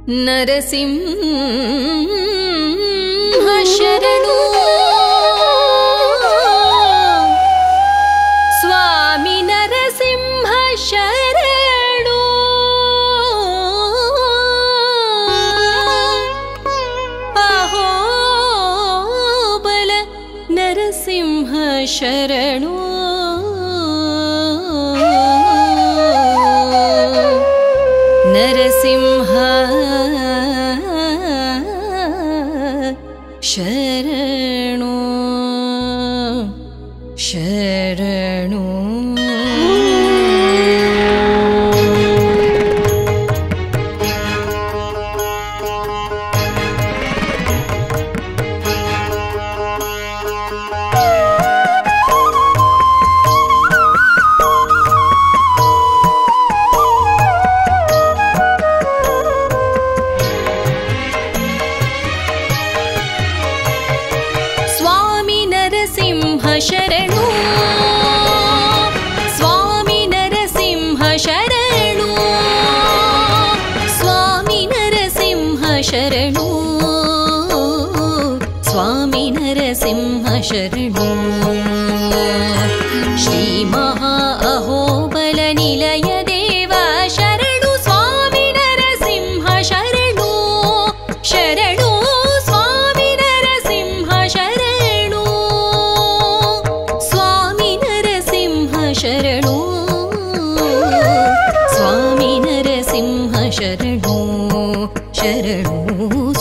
ನರಸಿಂಹ ಶರಣು ಸ್ವಾಮಿ ನರಸಿಂಹ ಶರಣು ಅಹೋ ಬಲ ನರಸಿಂಹ ಶರಣು ನರಸಿಂಹ ಶರಣು ಶರಣು ಶರಣು ಸ್ವಾಮಿ ನರಸಿಂಹ ಶರಣು ಸ್ವಾಮಿ ನರಸಿಂಹ ಶರಣು ಸ್ವಾಮಿ ನರಸಿಂಹ ಶರಣು ಶ್ರೀ ಮಹಾ ಅಹೋಬಲ ನಿಲಯ ದೇವ ಶರಣು ಸ್ವಾಮಿ ನರಸಿಂಹ ಶರಣು ಶರಣು ಸ್ವಾಮಿ ನರಸಿಂಹ ಶರಣು ಶರಣು ಸ್ವಾಮಿ ನರಸಿಂಹ ಶರಣು ಶರಣು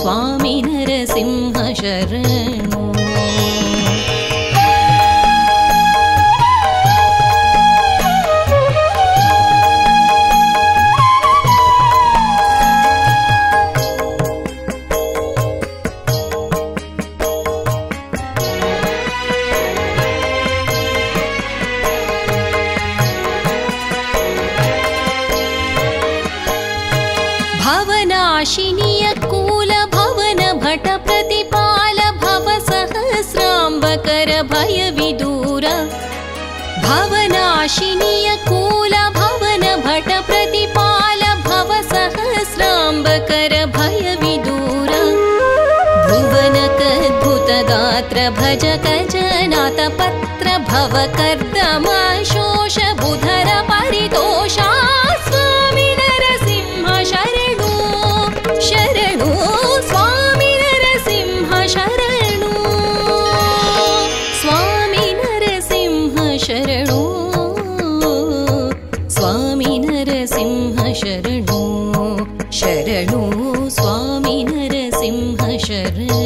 ಸ್ವಾಮಿ ನರಸಿಂಹ ಶರಣು भवनाशिनीय कूल भवन भट प्रतिपाल भव सहस्रांबकर भय विदूर भवनाशिनीय कूल भवन भट प्रतिपाल भव सहस्रांबकर भय विदूर भुवनकद्भुत गात्र भजक जनाथ पत्र भव कर्दम शोष बुधर परितोषा स्वामि नरसिंह शरणु ಶರಣು ಸ್ವಾಮಿ ನರಸಿಂಹ ಶರಣು ಸ್ವಾಮಿ ನರಸಿಂಹ ಶರಣು ಸ್ವಾಮಿ ನರಸಿಂಹ ಶರಣು ಶರಣು ಸ್ವಾಮಿ ನರಸಿಂಹ ಶರಣು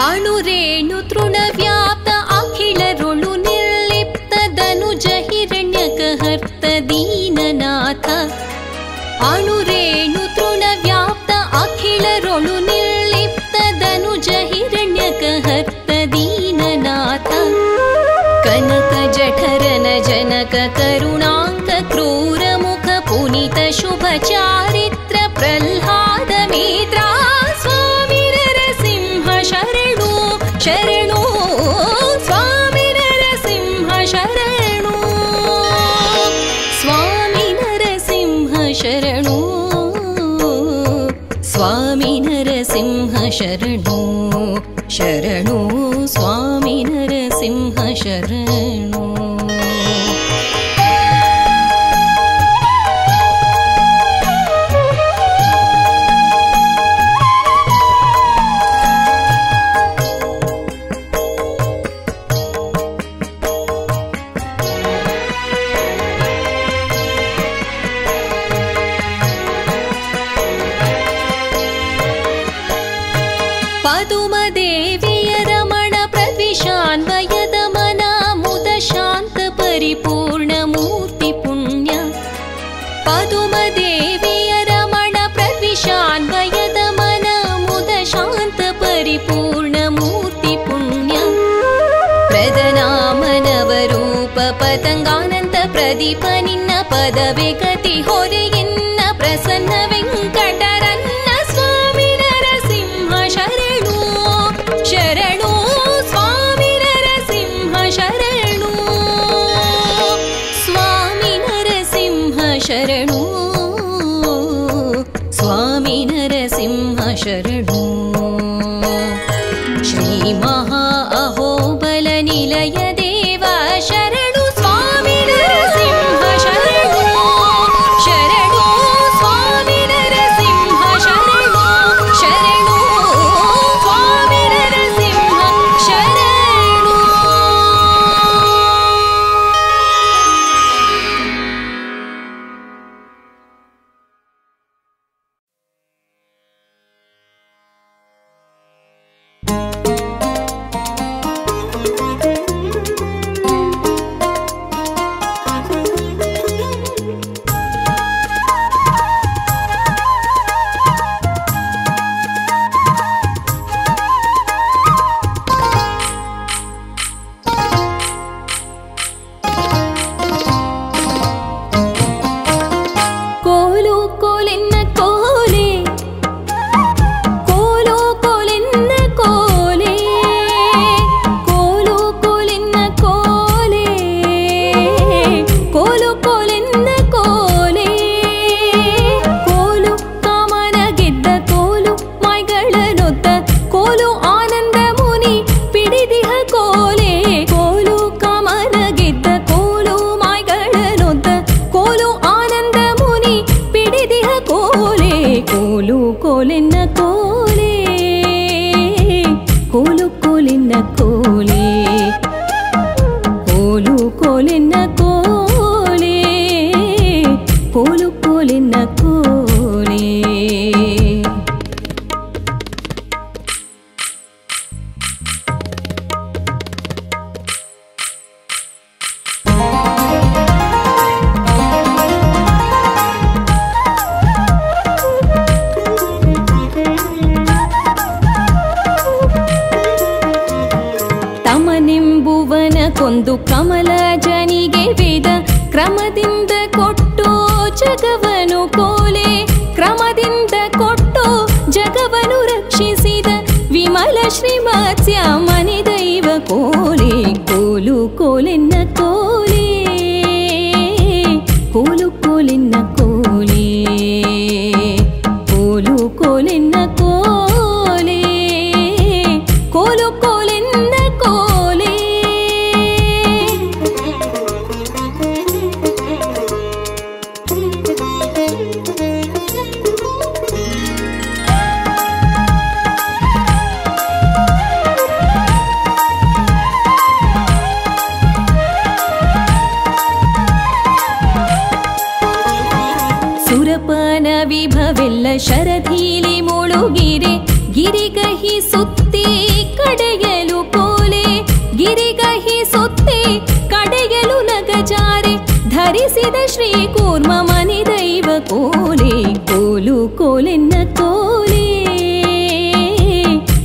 ಅಣುರೇಣು ತೃಣ ವ್ಯಾಪ್ತ ಅಖಿಳರುಳು ನಿರ್ಲಿಪ್ತ ಧನುಜ ಹಿರಣ್ಯಕಹರ್ತ ದೀನನಾಥ ಅಣುರೇಣು ತೃಣ ವ್ಯಾಪ್ತ ಅಖಿಳರುಳು ನಿರ್ಲಿಪ್ತ ಧನುಜ ಹಿರಣ್ಯಕಹರ್ತ ದೀನನಾಥ ಕನಕ ಜಠರನ ಜನಕ ಕರುಣಾಂಕ ಕ್ರೂರ ಮುಖ ಪುನಿತ ಶುಭ ಚಾರಿತ್ರ ಪ್ರಹ್ಲಾದ ಮಿತ್ರ ಸ್ವಾಮಿ ನರಸಿಂಹ ಶರಣು ಶರಣು ಸ್ವಾಮಿ ನರಸಿಂಹ ಶರಣು ಸ್ವಾಮಿ ನರಸಿಂಹ ಶರಣು ಸ್ವಾಮಿ ನರಸಿಂಹ ಶರಣು ಶರಣು ಸ್ವಾಮಿ ನರಸಿಂಹ ಶರಣು ಪದುಮದೇವಿಯ ರಮಣ ಪ್ರದ್ವಿಷಾನ್ವಯದ ಮನ ಮುದ ಶಾಂತ ಪರಿಪೂರ್ಣ ಮೂರ್ತಿ ಪುಣ್ಯ ಪದುಮದೇವಿಯ ರಮಣ ಪದಿಪ ನಿನ್ನ ಪದವೇ ಗತಿ ಹೊರೆಯನ್ನ ಪ್ರಸನ್ನ ವೆಂಕಟರನ್ನ ಸ್ವಾಮಿ ನರಸಿಂಹ ಶರಣು ಶರಣು ಸ್ವಾಮಿ ನರಸಿಂಹ ಶರಣು ಸ್ವಾಮಿ ನರಸಿಂಹ ಶರಣು ಸ್ವಾಮಿ ನರಸಿಂಹ ಶರಣು ಶ್ರೀ ಮಹಾ ಅಹೋಬಲ ನಿಲಯ ದೇವ ಶರಣು ಸ್ವಾಮಿ ನರಸಿಂಹ ಶರಣು ಶರಣು ಸ್ವಾಮಿ ನರಸಿಂಹ ಶರಣು ಶರಣು ಸ್ವಾಮಿ ನರಸಿಂಹ ಶರಣು ಕೊಂದು ಕಮಲ ಜನಿಗೆ ವೇದ ಕ್ರಮದಿಂದ ಕೊಟ್ಟು ಜಗವನು ಕೋಲೆ ಕ್ರಮದಿಂದ ಕೊಟ್ಟು ಜಗವನು ರಕ್ಷಿಸಿದ ವಿಮಲ ಶ್ರೀಮತ್ಸ್ಯ ಮನೆ ದೈವ ಕೋಲೆ ಕೋಲು ಕೋಲೆನ್ನ ಕೋಲೆ ಕೋಲು ಕೋಲೆನ್ನ ಕೋಲೆ ಕೋಲು ಕೋಲೆನ್ನ ಕೋಲೆ ಕೋಲು ಕೋಲೆನ್ನ ಕೋಲೆ ಸುರಪನ ವಿಭವೆಲ್ಲ ಶರಧೀಲಿ ಮುಳುಗಿರೆ ಗಿರಿಗಹಿ ಸುತ್ತಿ ಕಡೆಯಲು ಕೋಲೆ ಗಿರಿಗಹಿ ಸುತ್ತಿ ಕಡೆಯಲು ನಗಜಾರೆ ಧರಿಸಿದ ಶ್ರೀ ಕೂರ್ಮ ಮನೆ ದೈವ ಕೋಲೆ ಕೋಲು ಕೋಲೆನ್ನ ಕೋಲೆ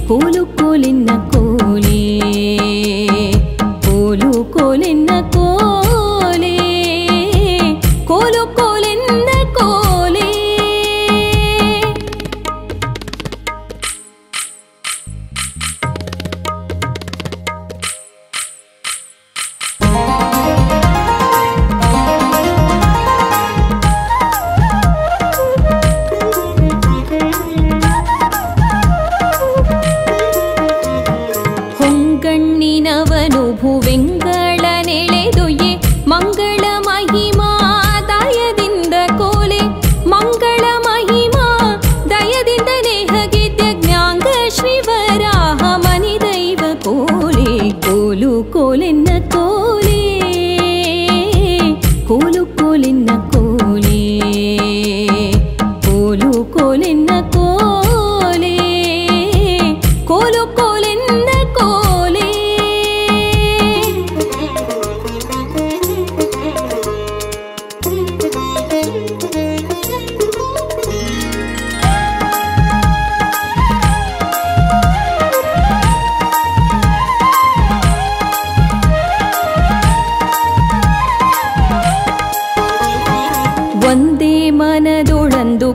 ಕೋಲು ಕೋಲೆನ್ನ ಕೋಲೆ ಕೋಲು ಕೋಲೆನ್ನ ಕೋಲೆ ಕೋಲು ಕೋಲೆನ್ನ ಕೋಲೆ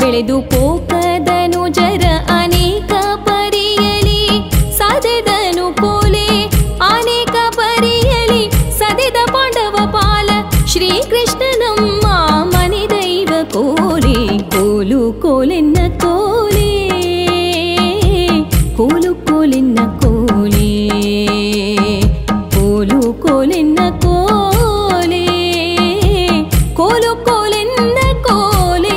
ಬೆಳೆದು ಪೋಕದನು ಜರ ಅನೇಕ ಪರಿಯಲಿ ಸದೆದನು ಕೋಲೆ ಅನೇಕ ಪರಿಯಲಿ ಸದೆದ ಪಾಂಡವ ಪಾಲ ಶ್ರೀಕೃಷ್ಣ ನಮ್ಮ ಮನೆ ದೈವ ಕೋಲೆ ಕೋಲು ಕೋಲೆನ್ನ ಕೋಲೆ ಕೋಲು ಕೋಲೆನ್ನ ಕೋಲೆ ಕೋಲು ಕೋಲೆನ್ನ ಕೋಲೆ ಕೋಲು ಕೋಲೆನ್ನ ಕೋಲೆ.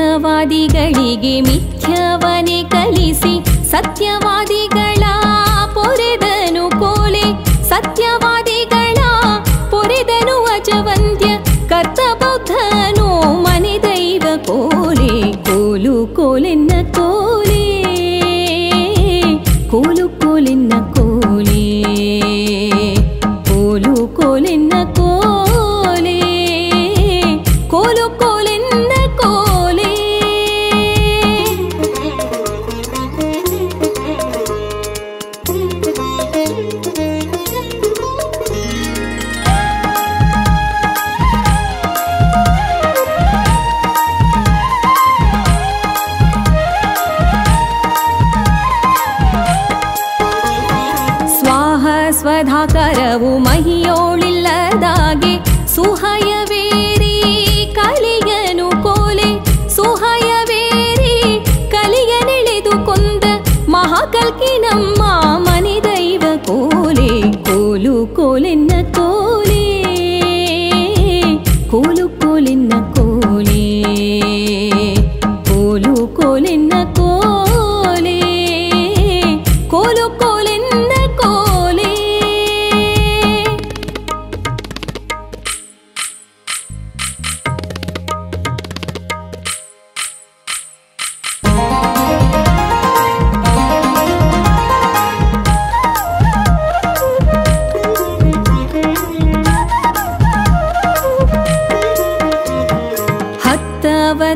ಮಿಥ್ಯವಾದಿಗಳಿಗೆ ಮಿಥ್ಯವನೇ ಕಲಿಸಿ ಸತ್ಯವಾದಿಗಳ ಪೊರೆದನು ಕೋಲೆ ಸತ್ಯವಾದಿಗಳ ಪೊರೆದನು ಅಜವಂದ್ಯ ಕರ್ತಬೌದ್ಧನು ಮನೆ ದೈವ ಕೋಲೆ ಕೋಲು ಕೋಲೆನ್ನ ಕೋಲೆ ಕೋಲು ಕೋಲೆನ್ನ ಕೋಲೆ ಕೋಲು ಕೋಲೆನ್ನ ಕೋಲೆ ಕೋಲು ಕೋಲೆನ್ನ ಕೋಲೆ.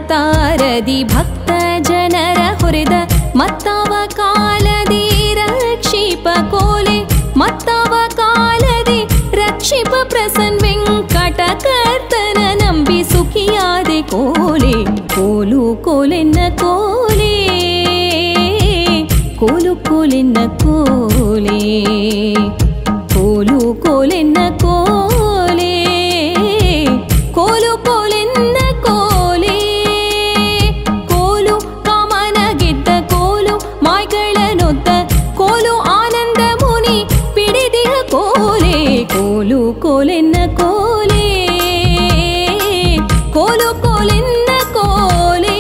ಅವತಾರದಿ ಭಕ್ತ ಜನರ ಹೊರೆದ ಮತ್ತವ ಕಾಲದಿ ರಕ್ಷಿಪ ಕೋಲೆ ಮತ್ತವ ಕಾಲದಿ ರಕ್ಷಿಪ ಪ್ರಸನ್ ವೆಂಕಟ ಕರ್ತನ ನಂಬಿ ಸುಖಿಯಾದೆ ಕೋಲೆ ಕೋಲು ಕೋಲೆನ್ನ ಕೋಲೆ ಕೋಲು ಕೋಲೆನ್ನ ಕೋಲೆ ಕೋಲು ಕೋಲೆನ್ನ ಕೋಲೆ ಕೋಲು ಕೋಲೆನ್ನ ಕೋಲೆ ಕೋಲು ಕಾಮನ ಗೆದ್ದ ಕೋಲು ಮಾಯ್ಗಳನೊದ್ದ ಕೋಲು ಆನಂದ ಮುನಿ ಪಿಡಿದಿಹ ಕೋಲೆ ಕೋಲು ಕೋಲೆನ್ನ ಕೋಲೆ ಕೋಲು ಕೋಲೆನ್ನ ಕೋಲೆ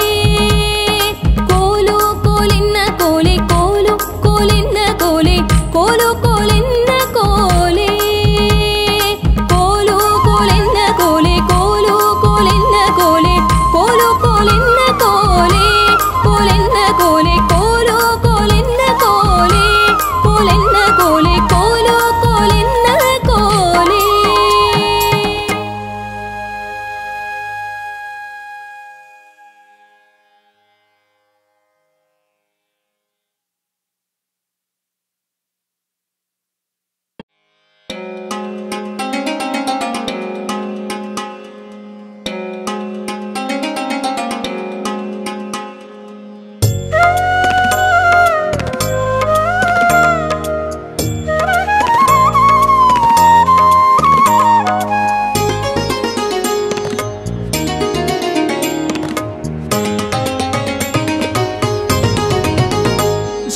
ಕೋಲು ಕೋಲೆನ್ನ ಕೋಲೆ ಕೋಲು ಕೋಲೆನ್ನ ಕೋಲೆ ಕೋಲು ಕೋಲೆನ್ನ ಕೋಲೆ ಕೋಲು ಕೋಲೆನ್ನ ಕೋಲೆ ಕೋಲು ಕೋಲೆನ್ನ ಕೋಲೆ ಕೋಲು ಕೋಲೆನ್ನ ಕೋಲೆ ಕೋಲೆನ್ನ ಕೋಲೆ ಕೋಲು ಕೋಲೆನ್ನ ಕೋಲೆ ಕೋಲೆನ್ನ ಕೋಲೆ ಕೋಲು ಕೋಲೆನ್ನ ಕೋಲೆ.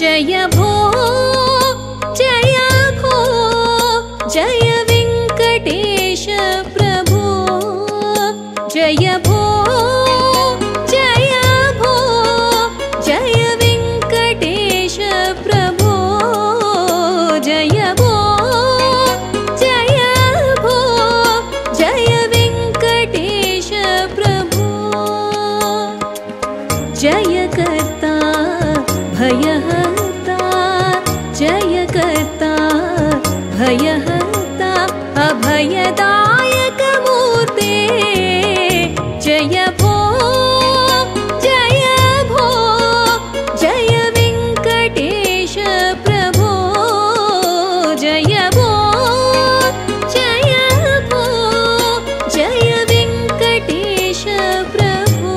जय भो जय भो जय वेंकटेश प्रभो जय भो जय भो जय वेंकटेश प्रभो जय भो जय भो जय वेंकटेश प्रभो जय कर्ता भयहर्ता जय कर्ता भयहर्ता अभयदायक मूर्ते जय भो जय भो जय वेंकटेश प्रभो जय भो जय भो जय वेंकटेश प्रभो.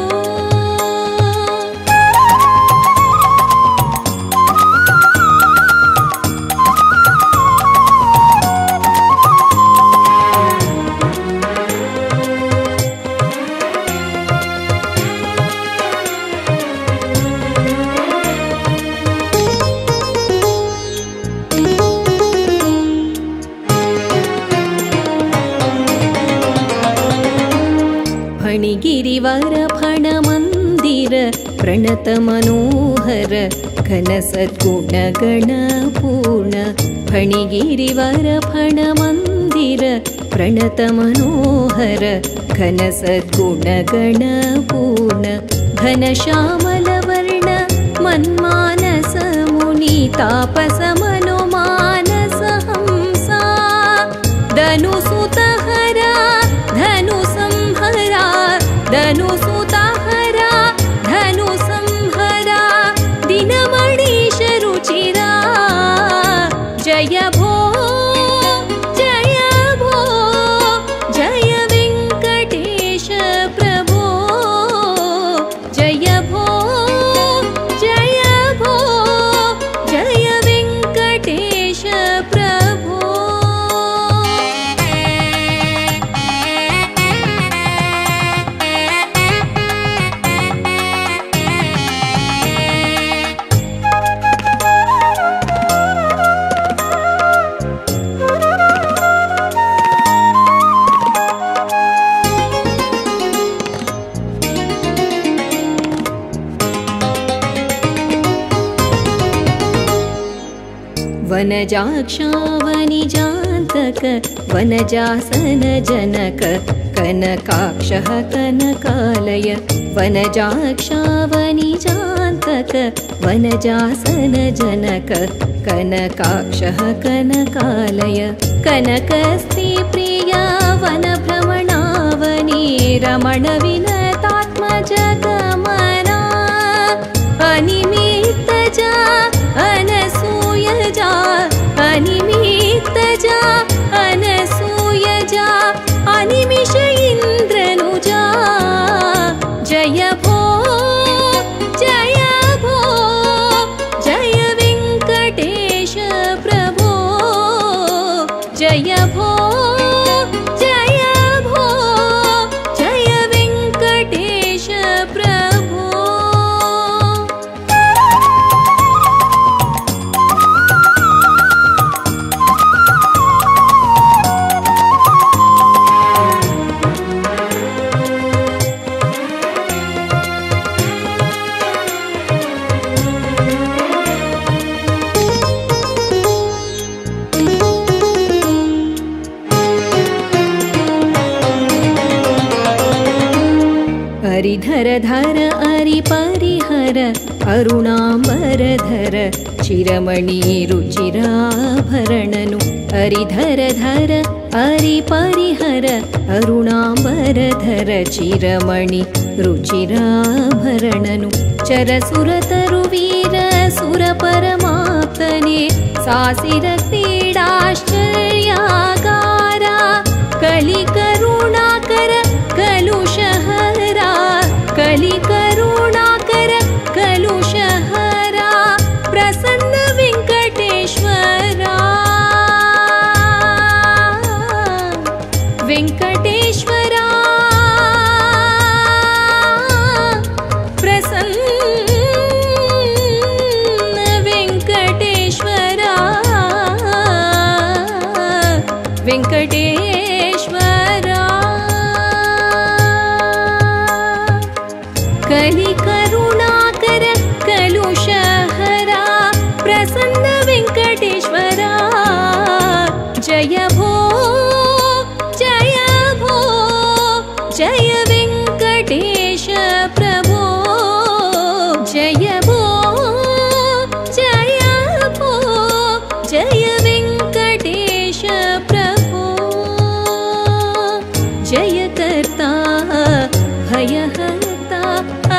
फणिगिरिवर फण मंदिर प्रणत मनोहर घन सद्गुण गण पूर्ण फणिगिरिवर फण मंदिर प्रणत मनोहर घन सद्गुण गण पूर्ण घन श्यामल वर्ण मन्मानस मुनि तापस मनोमानस हंसा धनुसुतहरा धनु संहरा धनु सुताहरा धनु संहरा दिनमणीश रुचिरा जय भो जय भो जय वेंकटेश प्रभो जय भो जय भो जय वेंकटेश प्रभो. वनजाक्षावनिजान्तक वनजासन जनक कनकाक्षः कनकालय वनजाक्षावनिजान्तक वनजासन जनक कनकाक्षः कनकालय कनकस्ति प्रिया वनभ्रमणावनि रमण विनतात्मजग अनिमित्तजा अनसूयजा अनिमिष इन्द्रनुजा जय भो जय भो जय वेङ्कटेश प्रभो जय भो जय भो जय वेङ्कटेश प्रभो। हरिधरधर हरिपरिहर अरुणाम्बरधर चिरमणि रुचिराभरणनु हरिधरधर हरिपरिहर अरुणाम्बरधर चिरमणि रुचिराभरणनु चरसुरतरुवीर सुरपरमाप्तने सासिर क्रीडाश्चर्यागार कलिकरुणाकर कलुषहरा कलिकरुणाकर कलुषहरा प्रसन्न वेङ्कटेश्वरा वेङ्कटेश्वरा प्रसन्न वेङ्कटेश्वरा वेङ्कटेश्वरा कलिकरुणाकर कलुषहरा प्रसन्न वेङ्कटेश्वरा जय भो जय भो जय वेङ्कटेश प्रभो जय भो जय भो जय वेङ्कटेश प्रभो जय कर्ता भयहर्ता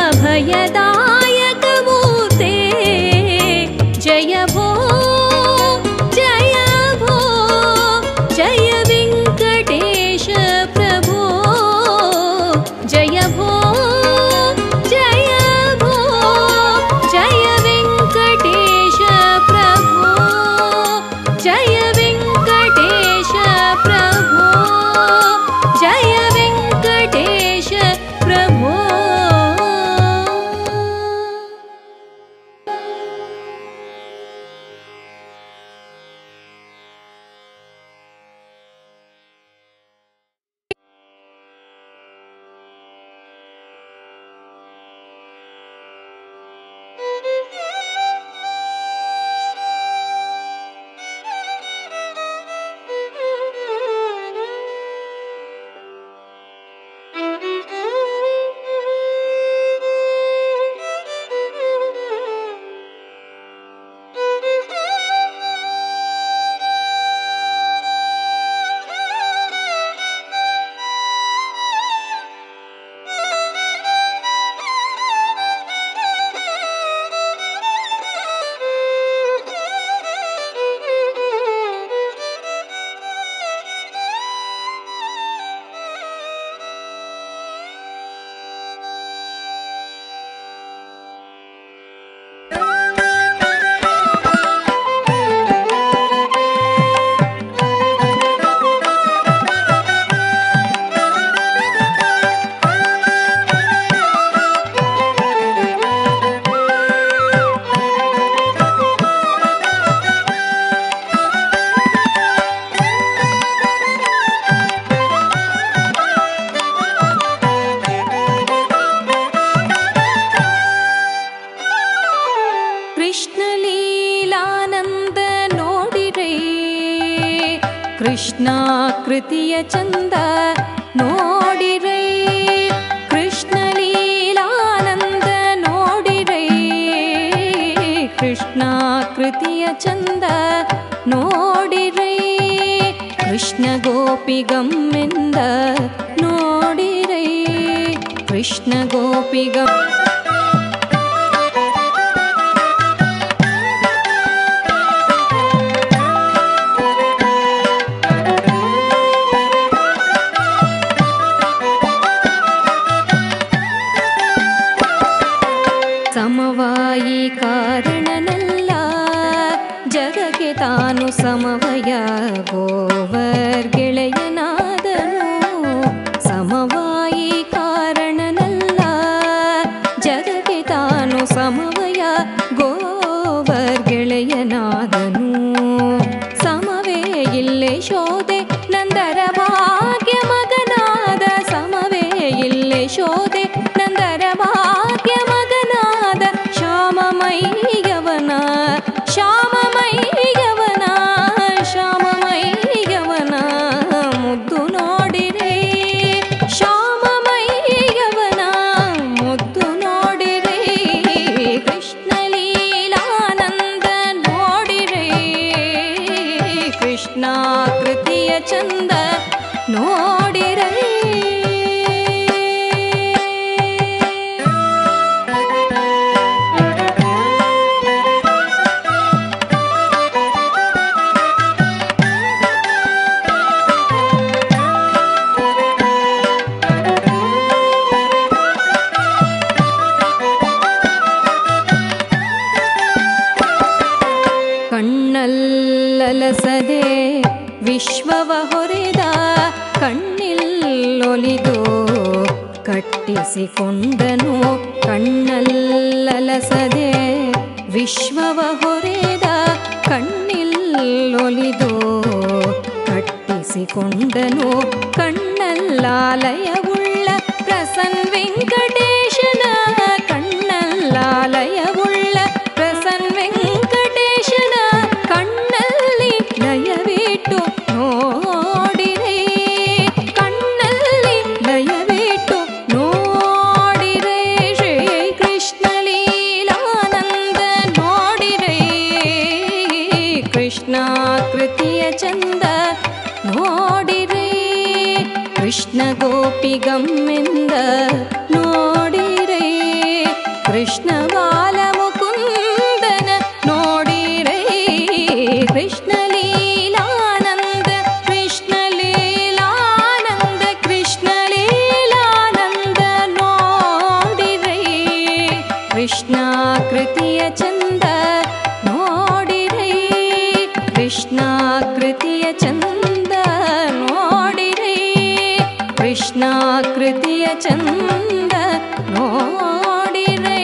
अभयदायक मूर्ते जय भो जय भो जय वेङ्कटेश प्रभो जय भो जय भो जय वेङ्कटेश प्रभो जय वेङ्कटेश प्रभो जय वेङ्कटेश प्रभो। कृष्णाकृतिय चंद नोडिरे कृष्ण लीलानंद नोडिरे कृष्णाकृतिय चंद नोडिरे कृष्ण गोपिगम्मिंद नोडिरे कृष्ण गोपिगम् ಯಶೋದೆ ನಂದರ ಭಾಗ್ಯ ಮಗನಾದ ಶ್ಯಾಮಮೈಯವನ ಶ್ಯಾಮಮೈಯವನ ಶ್ಯಾಮಮೈಯವನ ಮುದ್ದು ನೋಡಿರೆ ಶ್ಯಾಮಮೈಯವನ ಮುದ್ದು ನೋಡಿರೆ ಕೃಷ್ಣ ಲೀಲಾನಂದ ನೋಡಿರೆ ಕೃಷ್ಣ ಕೃತಿಯ ಚಂದ ನೋಡಿರೆ ಕಣ್ಣಲ್ಲಲಸದೆ ವಿಶ್ವವ ಹೊರೆದ ಕಣ್ಣಿಲ್ಲೊಲಿದು ಕಟ್ಟಿಸಿಕೊಂಡನು ಕಣ್ಣಲ್ಲಲಸದೆ ವಿಶ್ವವ ಹೊರೆದ ಕಣ್ಣಿಲ್ಲೊಲಿದು ಕಟ್ಟಿಸಿಕೊಂಡನು ಕಣ್ಣಲ್ಲಾಲಯವುಳ್ಳ ಪ್ರಸನ್ನ ವೆಂಕಟೇಶನ ಕಣ್ಣಲ್ಲಾಲಯವುಳ್ಳ ಪ್ರಸನ್ನ ವೆಂಕಟೇಶನ ಕಣ್ಣಲ್ಲಿ ಲಯವಿಟ್ಟು ನೋಡಿರೆ ಕಣ್ಣಲ್ಲಿ ಲಯವಿಟ್ಟು ನೋಡಿರೆ ಶ್ರೀ ಕೃಷ್ಣ ಲೀಲಾನಂದ ನೋಡಿರೆ ಕೃಷ್ಣ ಕೃತಿಯ ಚಂದ ನೋಡಿರೆ ಕೃಷ್ಣ ಗೋಪಿಗಮ್ಮೆಂದ ನೋಡಿರೆ ಕೃಷ್ಣ ಬಾಲ ಮುಕುಂದನ ನೋಡಿರೆ ಕೃಷ್ಣ ಲೀಲಾನಂದ ಕೃಷ್ಣ ಲೀಲಾನಂದ ಕೃಷ್ಣ ಲೀಲಾನಂದ ನೋಡಿರೆ ಕೃಷ್ಣ ಕೃತಿಯ ಚಂದ ನೋಡಿರೆ ಕೃಷ್ಣ ಕೃತಿಯ ಚಂದ ನೋಡಿರೆ ಕೃಷ್ಣ ಕೃತಿಯ ಚಂದ ನೋಡಿರೆ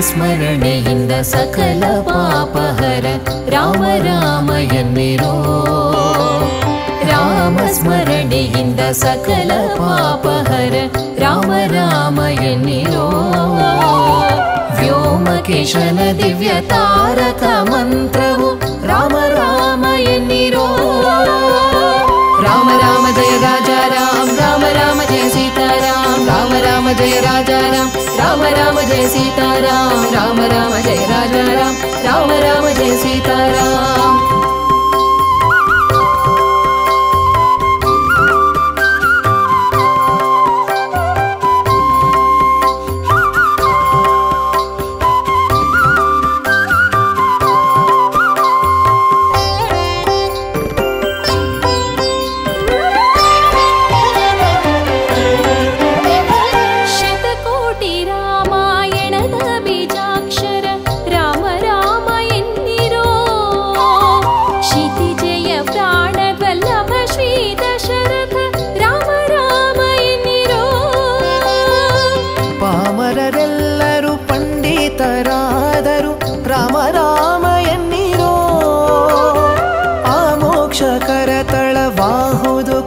ಸ್ಮರಣೆಯಿಂದ ಸಕಲ ಪಾಪಹರ ರಾಮ ರಾಮ ಎನ್ನಿರೋ ರಾಮ ಸ್ಮರಣೆಯಿಂದ ಸಕಲ ಪಾಪಹರ ರಾಮ ರಾಮ ಎನ್ನಿರೋ ವ್ಯೋಮಕೇಶನ ದಿವ್ಯ ತಾರಕ ಮಂತ್ರವು ರಾಮ ರಾಮ ಎನ್ನಿರೋ. ರಾಮ ರಾಮ ಜಯ ರಾಜ ರಾಮ ರಾಮ ರಾಮ ಜಯ ಸೀತಾರಾಮ ರಾಮ ರಾಮ ಜಯ ರಾಜ ರಾಮ ರಾಮ ರಾಮ ಜಯ ಸೀತಾರಾಮ ರಾಮ ರಾಮ ಜಯ ರಾಜ ರಾಮ ರಾಮ ರಾಮ ಜಯ ಸೀತಾರಾಮ.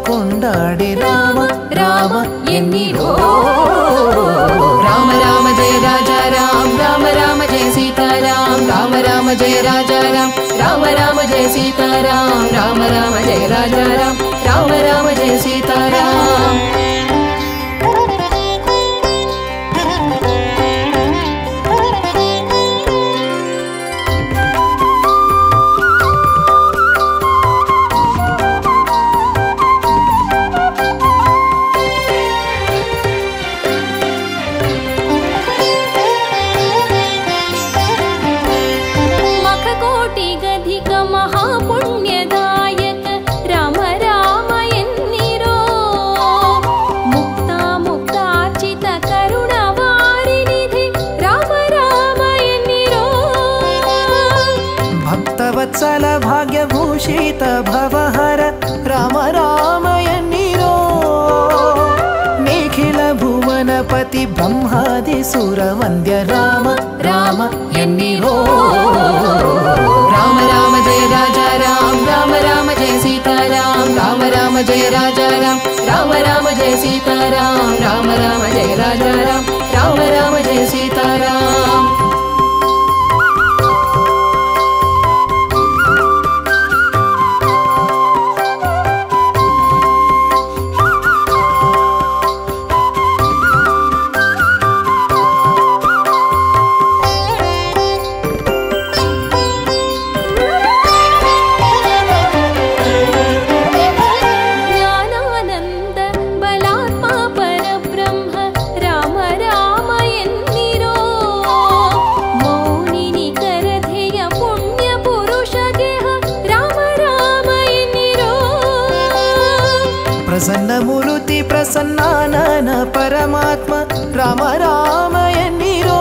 ಕೊಂಡಾಡಿ ರಾಮ ರಾಮ ಎನ್ನಿರೋ. ರಾಮ ರಾಮ ಜಯ ರಾಜ ರಾಮ ರಾಮ ರಾಮ ಜಯ ಸೀತಾರಾಮ ರಾಮ ರಾಮ ಜಯ ರಾಜ ರಾಮ ರಾಮ ರಾಮ ಜಯ ಸೀತಾರಾಮ ರಾಮ ರಾಮ ಜಯ ರಾಜ ರಾಮ ರಾಮ ರಾಮ ಜಯ ಸೀತಾರಾಮ. ವತ್ಸಲ ಭಾಗ್ಯಭೂಷಿತ ಭವಹರ ರಾಮ ರಾಮ ಎನ್ನಿರೋ. ನಿಖಿಲ ಭುವನಪತಿ ಬ್ರಹ್ಮಾದಿ ಸುರ ವಂದ್ಯ ರಾಮ ರಾಮ ಎನ್ನಿರೋ. ರಾಮ ರಾಮ ಜಯ ರಾಜ ರಾಮ ರಾಮ ರಾಮ ಜಯ ಸೀತಾರಾಮ ರಾಮ ರಾಮ ಜಯ ರಾಜ ರಾಮ ರಾಮ ರಾಮ ಜಯ ಸೀತಾರಾಮ ರಾಮ ರಾಮ ಜಯ ರಾಜ ರಾಮ ರಾಮ ರಾಮ ಜಯ ಸೀತಾರಾಮ. ಪ್ರಸನ್ನಮೂರ್ತಿ ಪ್ರಸನ್ನಾನನ ಪರಮಾತ್ಮ ರಾಮ ರಾಮ ಎನ್ನಿರೋ.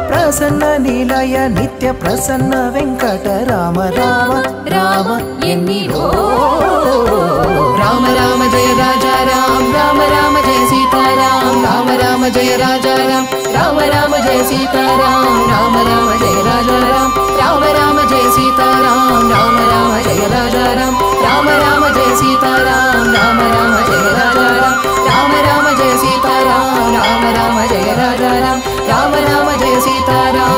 ಪ್ರಸನ್ನ ನಿಲಯ ನಿತ್ಯ ಪ್ರಸನ್ನ ವೆಂಕಟ ರಾಮ ರಾಮ ರಾಮ ಎನ್ನಿರೋ. ರಾಮ ರಾಮ ಜಯ ರಾಜ ರಾಮ ರಾಮ ರಾಮ ಜಯ ಸೀತಾರಾಮ ರಾಮ ರಾಮ ಜಯ ರಾಜ ರಾಮ ರಾಮ ರಾಮ ಜಯ ಸೀತಾರಾಮ ರಾಮ ರಾಮ ಜಯ ರಾಜ ರಾಮ ರಾಮ ರಾಮ ಜಯ ಸೀತಾರಾಮ ರಾಮ ರಾಮ ಜಯ ರಾಜ ರಾಮ ರಾಮ ರಾಮ ಜಯ ಸೀತಾರಾಮ ರಾಮ ರಾಮ ಜಯ ರಾಜ ರಾಮ ರಾಮ ರಾಮ ಜಯ ಸೀತಾರಾಮ ರಾಮ ರಾಮ ಜಯ ರಾಜ ರಾಮ ರಾಮ ರಾಮ ಜಯ ಸೀತಾರಾಮ.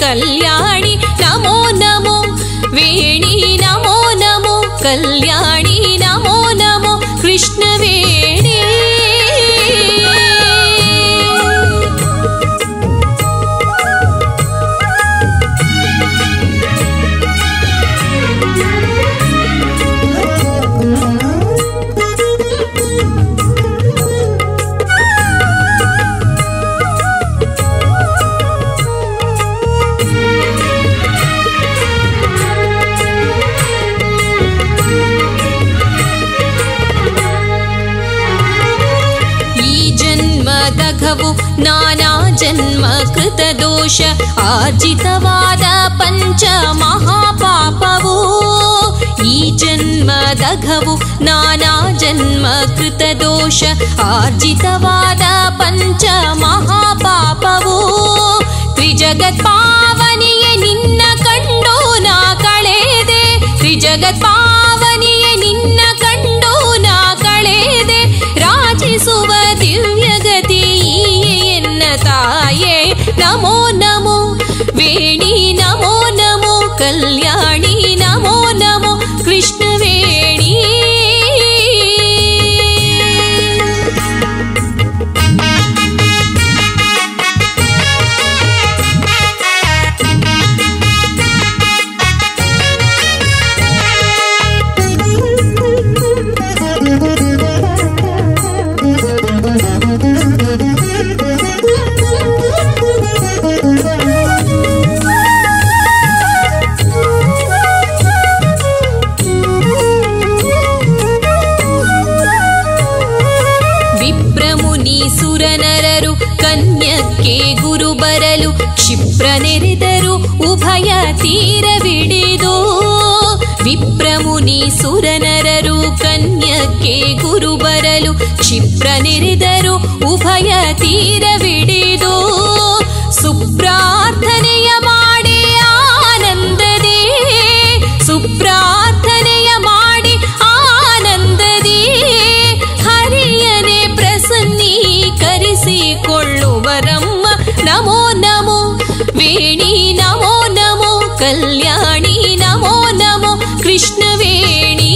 कल्याणी नमो नमो वेणी नमो नमो कल्याणी नमो नमो कृष्णवेणी ನಾನಾ ಜನ್ಮ ಕೃತ ದೋಷ ಆರ್ಜಿತವಾದ ಪಂಚ ಮಹಾಪಾಪವು ಈ ಜನ್ಮದಘವು ನಾನಾ ಜನ್ಮ ಕೃತ ದೋಷ ಆರ್ಜಿತವಾದ ಪಂಚ ಮಹಾಪಾಪವು ತ್ರಿಜಗತ್ ಪಾವನಿಯೇ ನಿನ್ನ ಕಂಡು ನಾ ಕಳೆದೆ ತ್ರಿಜಗತ್ ಪಾವನಿಯೇ ನಿನ್ನ ಕಂಡು ನಾ ಕಳೆದೆ ರಾಜಿಸುವ ದಿವ್ಯಗತಿ ಎನ್ನ ತಾಯೇ ನಮೋ ನಮೋ ವೇಣಿ ನಮೋ ನಮೋ ಕಲ್ಯಾಣಿ ನಮೋ ನಮೋ ಕೃಷ್ಣವೇಣಿ ಸುರನರರು ಕನ್ಯಕ್ಕೆ ಗುರು ಬರಲು ಕ್ಷಿಪ್ರ ನೆರೆದರು ಉಭಯ ತೀರವಿಡಿದು ವಿಪ್ರಮುನಿ ಸುರನರರು ಕನ್ಯಕ್ಕೆ ಗುರು ಬರಲು ಕ್ಷಿಪ್ರ ನೆರೆದರು ಉಭಯ ತೀರವಿಡಿದು ಸುಪ್ರಾರ್ಥನೆಯ ಮಾಡಿ ಆನಂದದೇ ಸುಪ್ರಾರ್ಥನೆಯ ಮಾಡಿ ಆನಂದದೇ ಹರಿಯನೆ ಪ್ರಸನ್ನೀಕರಿಸಿಕೊಳ್ಳುವರಮ್ಮ ನಮೋ ನಮೋ ವೇಣಿ ನಮೋ ನಮೋ ಕಲ್ಯಾಣಿ ನಮೋ ನಮೋ ಕೃಷ್ಣವೇಣಿ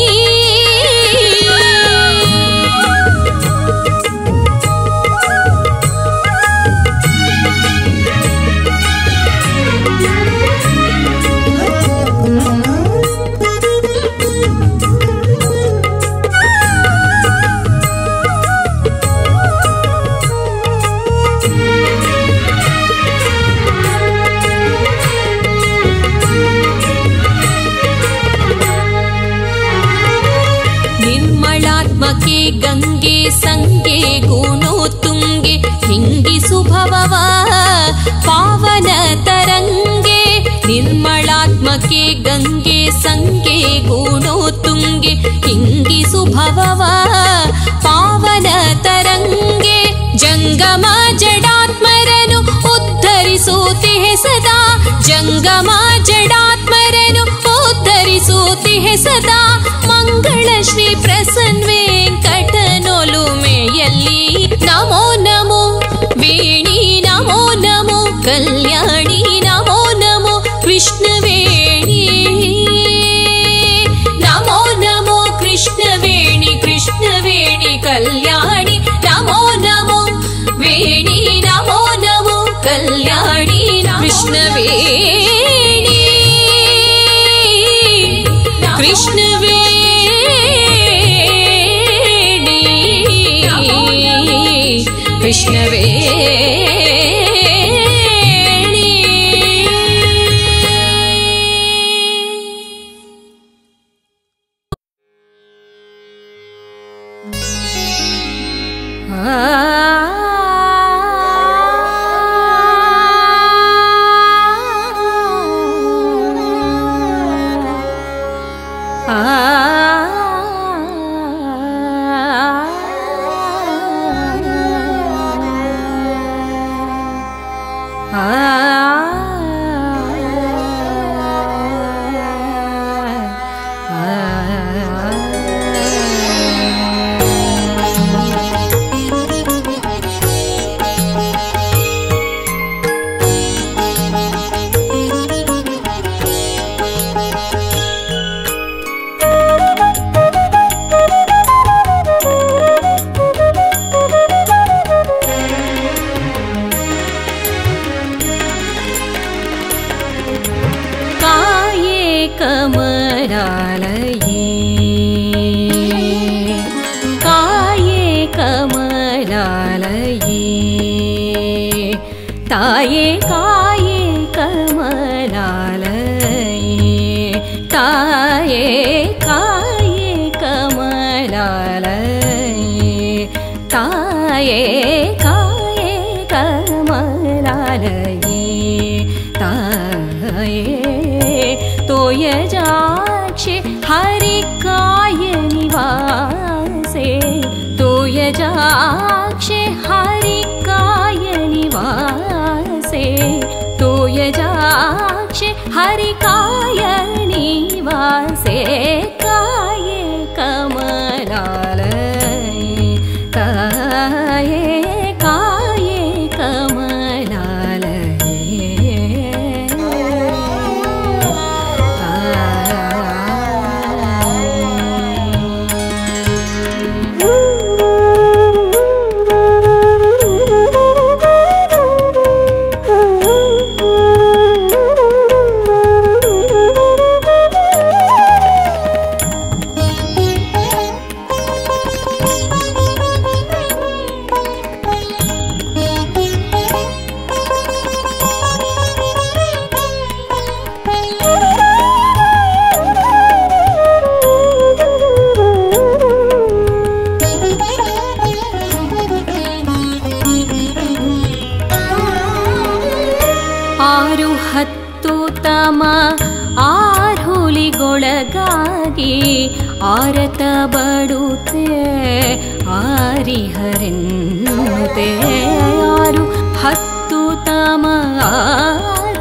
ನಿರ್ಮಳಾತ್ಮಕೆ ಗಂಗೆ ಸಂಗೆ ಗುಣೋ ತುಂಗೆ ಹಿಂಗಿಸು ಭವವ ಪಾವನ ತರಂಗೆ ನಿರ್ಮಳಾತ್ಮಕೆ ಗಂಗೆ ಸಂಗೆ ಗುಣೋ ತುಂಗೆ ಹಿಂಗಿಸು ಭವವ ಪಾವನ ತರಂಗೆ ಜಂಗಮ ಜಡಾತ್ಮರನು ಉದ್ಧರಿಸುತ್ತಿಹೆ ಸದಾ ಜಂಗಮ ಜಡಾತ್ಮರನು ಉದ್ಧರಿಸುತ್ತಿಹೆ ಸದಾ ಮಂಗಳ ಶ್ರೀ ಪ್ರಸನ್ನ ವೆಂಕಟನೊಲುಮೆಯಲ್ಲಿ ನಮೋ ನಮೋ ವೇಣಿ ನಮೋ ನಮೋ ಕಲ್ಯಾಣಿ ನಮೋ ನಮೋ ಕೃಷ್ಣವೇಣಿ ನಮೋ ನಮೋ ಕೃಷ್ಣವೇಣಿ ಕೃಷ್ಣವೇಣಿ ಕಲ್ಯಾಣಿ ನಮೋ ನಮೋ ವೇಣಿ ನಮೋ ನಮೋ ಕಲ್ಯಾಣಿ ಕೃಷ್ಣವೇಣಿ ಕೃಷ್ಣವೇಣಿ ಕೃಷ್ಣವೇಣಿ ताये काये कमलालये ताये काये कमलालये ताये काये ಆರತ ಬಡುತ್ತೆ ಆರಿಹರೆನ್ನುತ್ತೆ ಯಾರು ಹತ್ತು ತಮ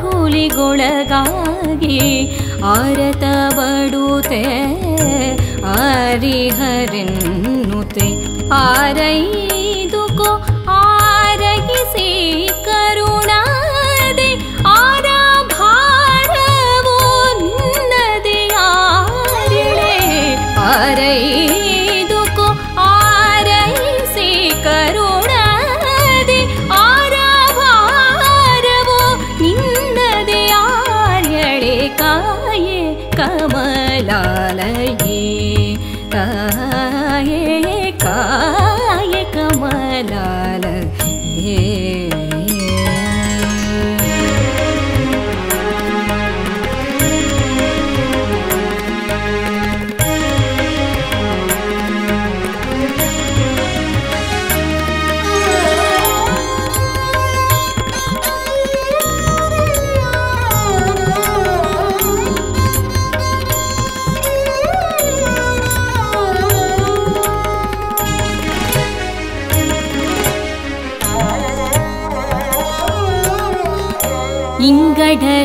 ಹುಲಿಗೊಳಗಾಗಿ ಆರತ ಬಡುತ್ತೆ ಆರಿಹರೆನ್ನುತ್ತೆ ಆರೈದುಕೋ ಆರಗಿಸಿ ಕರುಣಾದೆ ಆರ ಭಾರವೋ ನಿನ್ನದೆ ಯಾರಿಳೆ ಆರೈದುಕೋ ಆರೈಸಿ ಕರುಣಾದೆ ಆರ ಭಾರವೋ ನಿನ್ನದೆ ಯಾರ್ಯಳೆ ಕಾಯೆ ಕಮಲಾಲಯೇ ಕಾಯೆ ಕಾಯೆ ಕಮಲಾಲಯೇ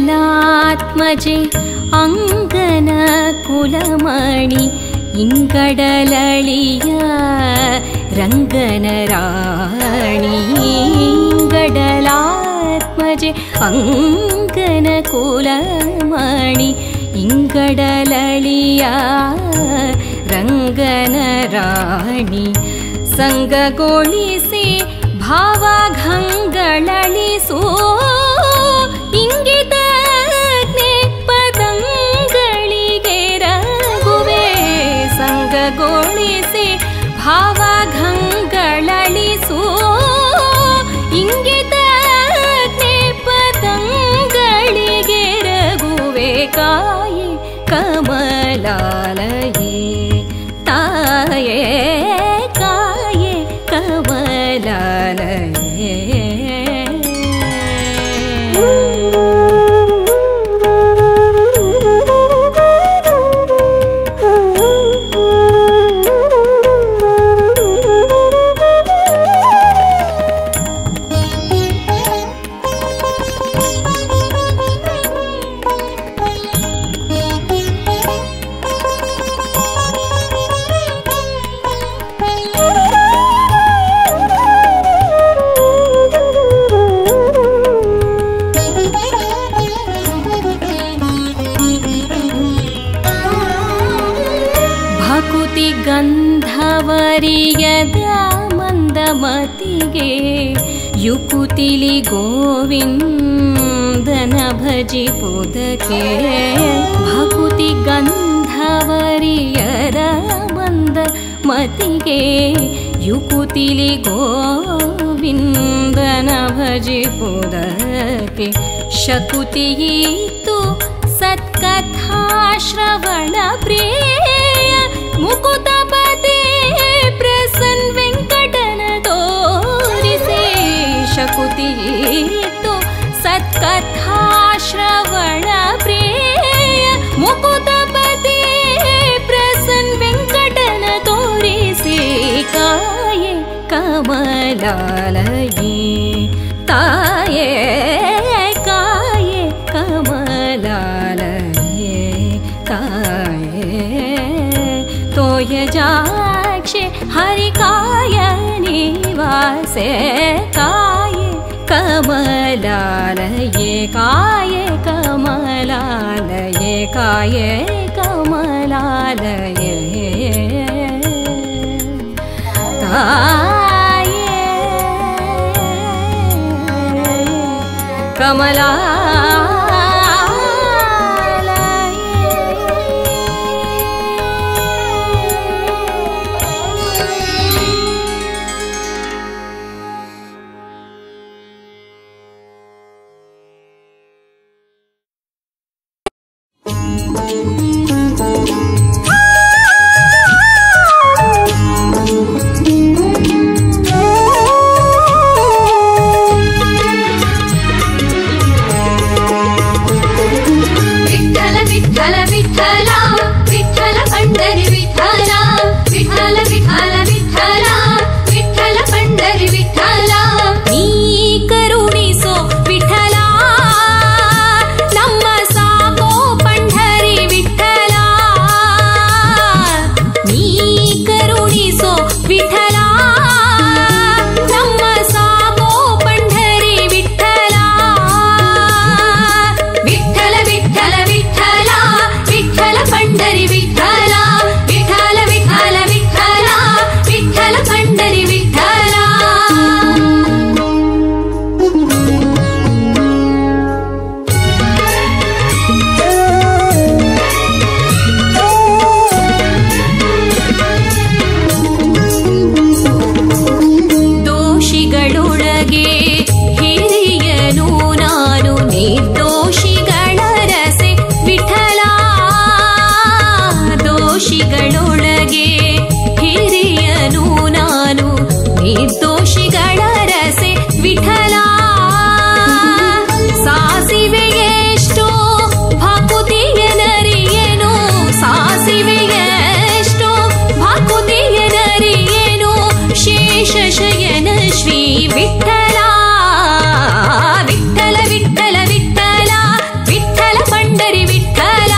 ಇಂಗಡಲಾತ್ಮಜೆ ಅಂಗನ ಕುಲಮಣಿ ಇಂಗಡಲಳಿಯ ರಂಗನ ರಾಣಿ ಇಂಗಡಲಾತ್ಮಜೆ ಅಂಗನ ಕುಲಮಣಿ ಇಂಗಡಲಳಿಯ ರಂಗನ ರಾಣಿ ಸಂಗಗೊಳಿಸಿ ಭಾವಘಂಗಳಳಿಸೋ ಇಂಗಿತ ಪದಂಗಳಿಗೆ ರಘುವೆ ಸಂಗಗೊಳಿಸಿ ಭಾವಘಂಗಳಳಿಸೋ ಇಂಗಿತ ಪದಂಗಳಿಗೆ ರಘುವೆ ಕಾಯೆ ಕಮಲಾಲಯೇ ತಾಯೇ ಕಾಯೆ ಕಮಲಾಲಯೇ ಗಂಧವರಿಯದ ಮಂದಮತಿಗೆ ಯುಕುತಿಲಿ ಗೋವಿಂದನ ಭಜಿಪುದಕ್ಕೆ ಭಕುತಿ ಗಂಧವರಿಯದ ಮಂದಮತಿಗೆ ಯುಕುತಿಲಿ ಗೋವಿಂದನ ಭಜಿಪುದಕ್ಕೆ ಶಕುತಿಯಿತ್ತು ಸತ್ಕಥಾಶ್ರವಣ ಪ್ರಿಯ ಮುಕುತಪತಿ ಪ್ರಸನ್ನ ವೆಂಕಟನ ತೋರಿಸಿ ಶಕುತಿಯಿತ್ತು ಸತ್ಕಥಾಶ್ರವಣ ಪ್ರಿಯ ಮುಕುತಪತಿ ಪ್ರಸನ್ನ ವೆಂಕಟನ ತೋರಿಸಿ ಕಾಯೆ ಕಮಲಾಲಯೇ ತಾಯೇ ಕಾಯೆ ಕಮಲಾಲಯೇ ತಾಯೇ तोयजाक्षे हरिकाय निवासे काये कमलालये काये कमलालये काये कमलालये काये कमला ನಿರ್ದೋಷಿಗಳ ರಸೆ ವಿಠಲ ಸಾಸಿವೆಯೆಷ್ಟೋ ಭಕುತಿಯನರಿಯೇನು ಸಾಸಿವೆಯೆಷ್ಟೋ ಭಕುತಿಯನರಿಯೇನು ಶೇಷ ಶಯನ ಶ್ರೀ ವಿಠಲ ವಿಠಲ ವಿಠಲ ವಿಠಲ ವಿಠಲ ಪಂಡರಿ ವಿಠಲ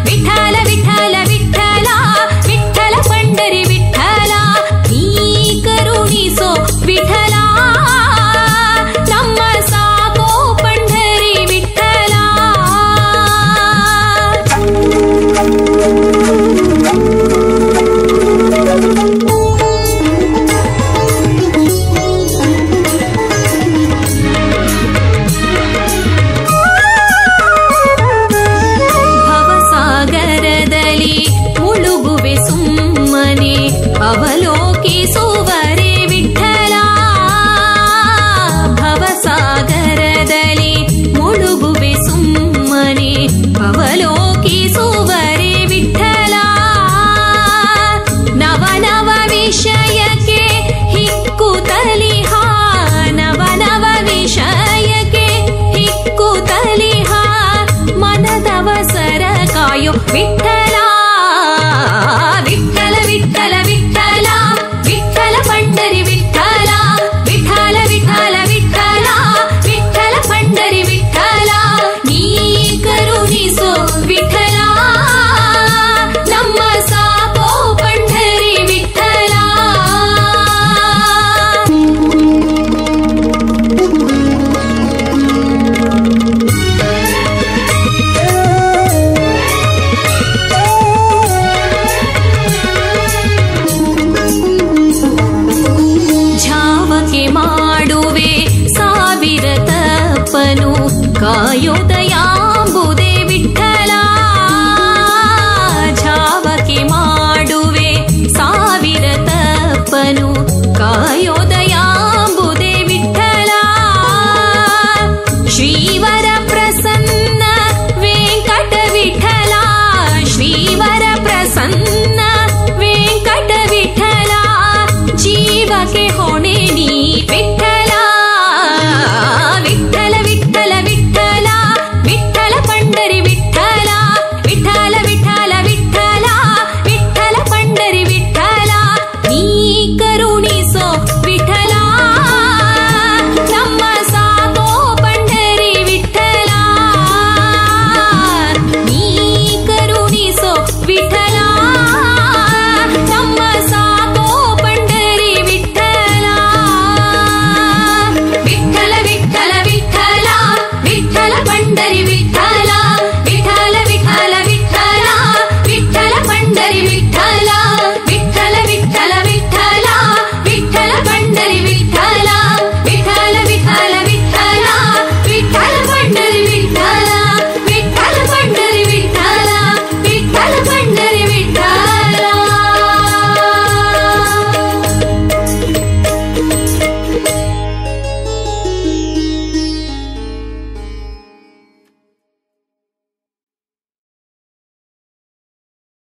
ವಿಠಲ ವಿಠಲ ವಿಠಲ ವಿಠಲ ಪಂಡರಿ ವಿಠಲ ನೀ ಕರುಣಿಸೋ ವಿಠಲ ನಮ್ಮ ಸಾಕೋ ಪಂಡರಿ ವಿಠಲ ಭವಸಾಗರದಲ್ಲಿ ಮುಳುಗುವೆ ಸುಮ್ಮನೆ ಅವಲೋಕಿಸುವರೆ ವಿಠಲ ಭವಸಾಗರದಲ್ಲಿ ಮುಳುಗುವೆ ಸುಮ್ಮನೆ ಅವಲೋಕಿಸುವರೆ ವಿಠಲ ನವನವ ವಿಷಯಕ್ಕೆ ಹಿಕ್ಕುತ್ತಲಿಹ ನವನವ ವಿಷಯಕ್ಕೆ ಹಿಕ್ಕುತ್ತಲಿಹ ಮನದವಸರ ಕಾಯೋ ವಿಠಲ